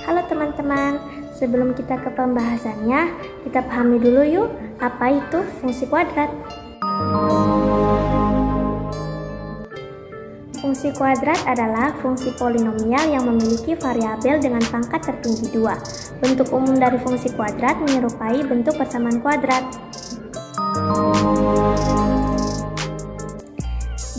Halo teman-teman, sebelum kita ke pembahasannya, kita pahami dulu yuk, apa itu fungsi kuadrat. Fungsi kuadrat adalah fungsi polinomial yang memiliki variabel dengan pangkat tertinggi 2. Bentuk umum dari fungsi kuadrat menyerupai bentuk persamaan kuadrat.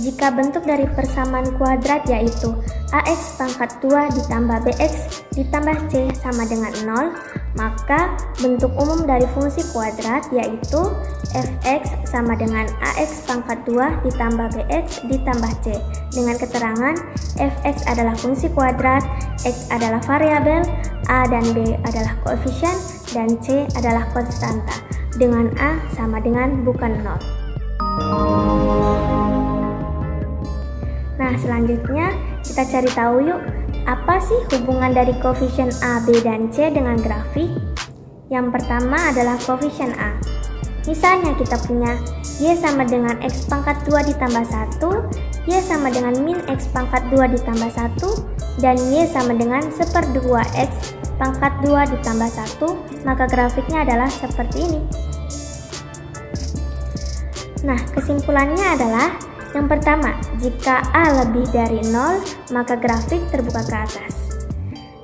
Jika bentuk dari persamaan kuadrat yaitu ax pangkat 2 ditambah bx ditambah c sama dengan 0, maka bentuk umum dari fungsi kuadrat yaitu fx sama dengan ax pangkat 2 ditambah bx ditambah c, dengan keterangan fx adalah fungsi kuadrat, x adalah variabel, a dan b adalah koefisien, dan c adalah konstanta, dengan a sama dengan bukan 0. Nah, selanjutnya kita cari tahu yuk, apa sih hubungan dari koefisien A, B, dan C dengan grafik? Yang pertama adalah koefisien A. Misalnya kita punya Y sama dengan X pangkat 2 ditambah 1, Y sama dengan min X pangkat 2 ditambah 1, dan Y sama dengan 1/2 X pangkat 2 ditambah 1, maka grafiknya adalah seperti ini. Nah, kesimpulannya adalah yang pertama, jika A lebih dari 0, maka grafik terbuka ke atas.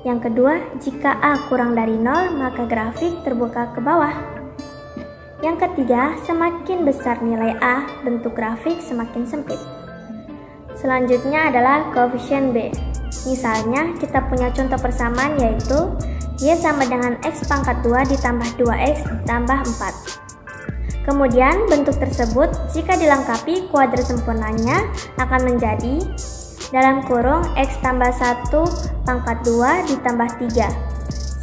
Yang kedua, jika A kurang dari 0, maka grafik terbuka ke bawah. Yang ketiga, semakin besar nilai A, bentuk grafik semakin sempit. Selanjutnya adalah koefisien B. Misalnya, kita punya contoh persamaan yaitu Y sama dengan X pangkat 2 ditambah 2X ditambah 4. Kemudian bentuk tersebut jika dilengkapi kuadrat sempurnanya akan menjadi dalam kurung X tambah 1 pangkat 2 ditambah 3.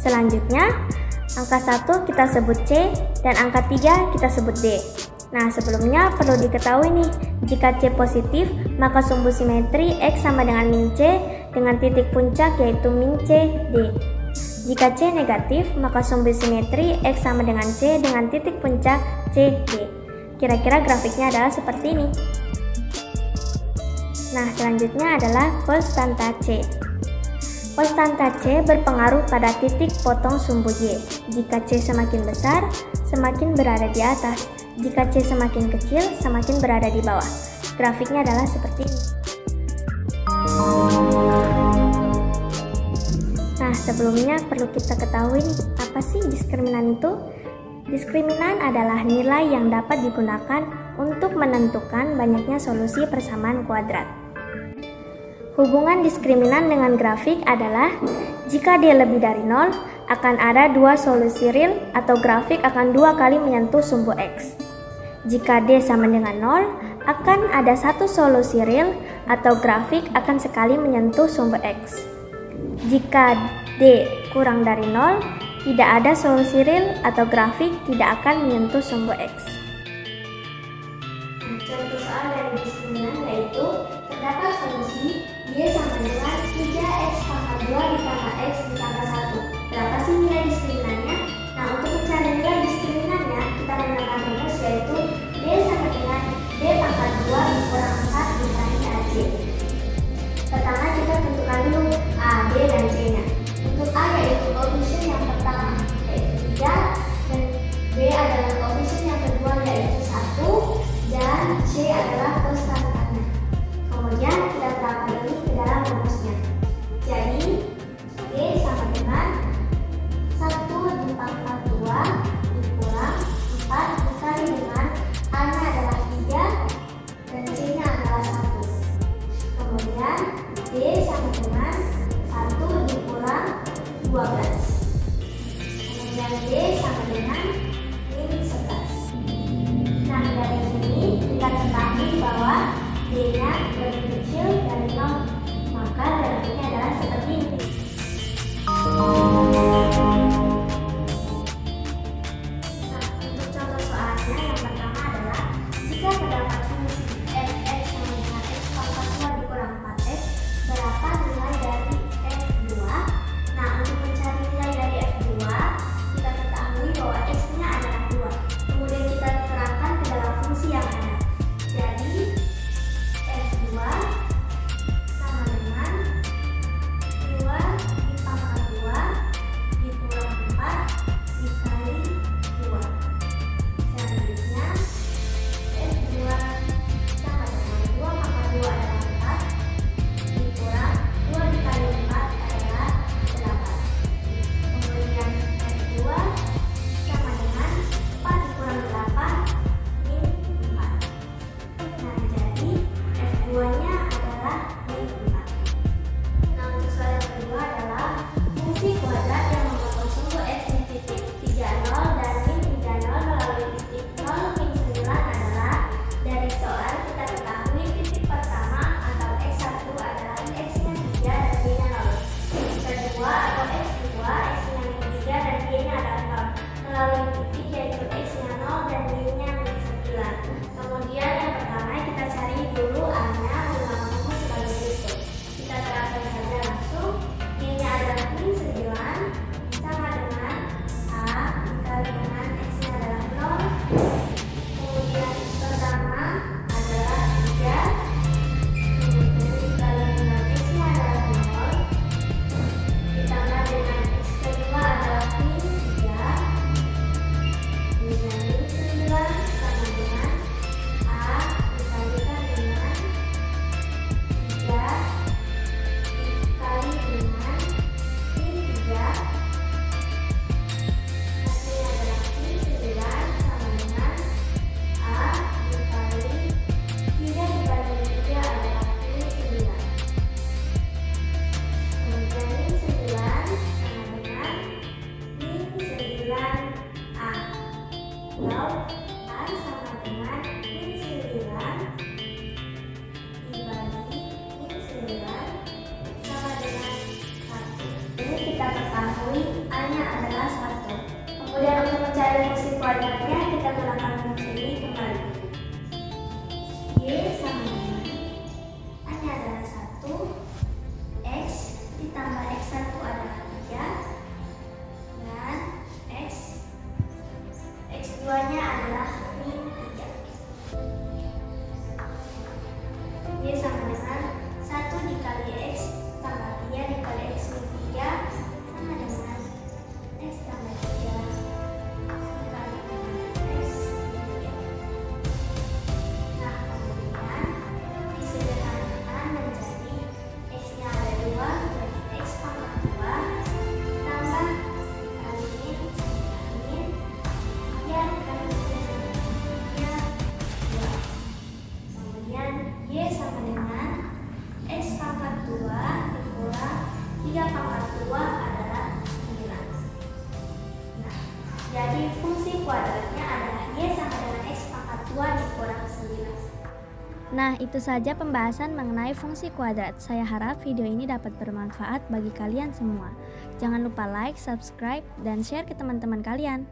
Selanjutnya angka 1 kita sebut C dan angka 3 kita sebut D. Nah, sebelumnya perlu diketahui nih, jika C positif maka sumbu simetri X sama dengan min C dengan titik puncak yaitu min C D. Jika C negatif, maka sumbu simetri X sama dengan C dengan titik puncak C, D. Kira-kira grafiknya adalah seperti ini. Nah, selanjutnya adalah konstanta C. Konstanta C berpengaruh pada titik potong sumbu Y. Jika C semakin besar, semakin berada di atas. Jika C semakin kecil, semakin berada di bawah. Grafiknya adalah seperti ini. Nah, sebelumnya perlu kita ketahui nih, apa sih diskriminan itu? Diskriminan adalah nilai yang dapat digunakan untuk menentukan banyaknya solusi persamaan kuadrat. Hubungan diskriminan dengan grafik adalah jika D lebih dari 0, akan ada dua solusi real atau grafik akan dua kali menyentuh sumbu X. Jika D sama dengan 0, akan ada satu solusi real atau grafik akan sekali menyentuh sumbu X. Jika D kurang dari 0, tidak ada solusi real atau grafik tidak akan menyentuh sumbu X. Contoh soal dari diskriminan yaitu terdapat solusi Y sama dengan 3X pangkat 2 ditambah X ditambah 1. Berapa sih nilai diskriminannya? Nah, untuk mencari nilai diskriminannya, kita menggunakan rumus yaitu D sama dengan D pangkat 2 dikurang 4 dikali AC. Pertama, kita tentukan dulu A, B, dan C-nya. Untuk A yaitu koefisien yang pertama yaitu 3, dan B adalah koefisien yang kedua yaitu 1, dan C adalah konstantanya. Kemudian kita terapkan ini ke dalam rumusnya. Jadi D sama dengan 1 dipangkat 2 dikurang 4 dikali dengan A-nya adalah 3 dan C-nya adalah 1. Kemudian D sama dengan 1 dikurang 12. Kemudian D sama dengan min 11. Nah, dari sini kita ketahui bahwa mencari fungsi kuadratnya, kita gunakan fungsi ini kembali. Y sama dengan A-nya adalah 1, X ditambah X1 adalah 3, dan X2-nya adalah min 3. Y sama dengan 1 dikali X tambah 3 dikali X min 3 sama dengan X tambah 3 dikali X min 3. Nah, kemudian disederhanakan menjadi X-nya ada 2, jadi X pangkat 2 tambah dikali min sama min 3 dikali min 3 kemudian Y sama dengan X pangkat 2 dikurang 3 pangkat 2 adalah 9. Nah, jadi fungsi kuadratnya adalah Y sama dengan X pangkat 2 dikurang 9. Nah, itu saja pembahasan mengenai fungsi kuadrat. Saya harap video ini dapat bermanfaat bagi kalian semua. Jangan lupa like, subscribe, dan share ke teman-teman kalian.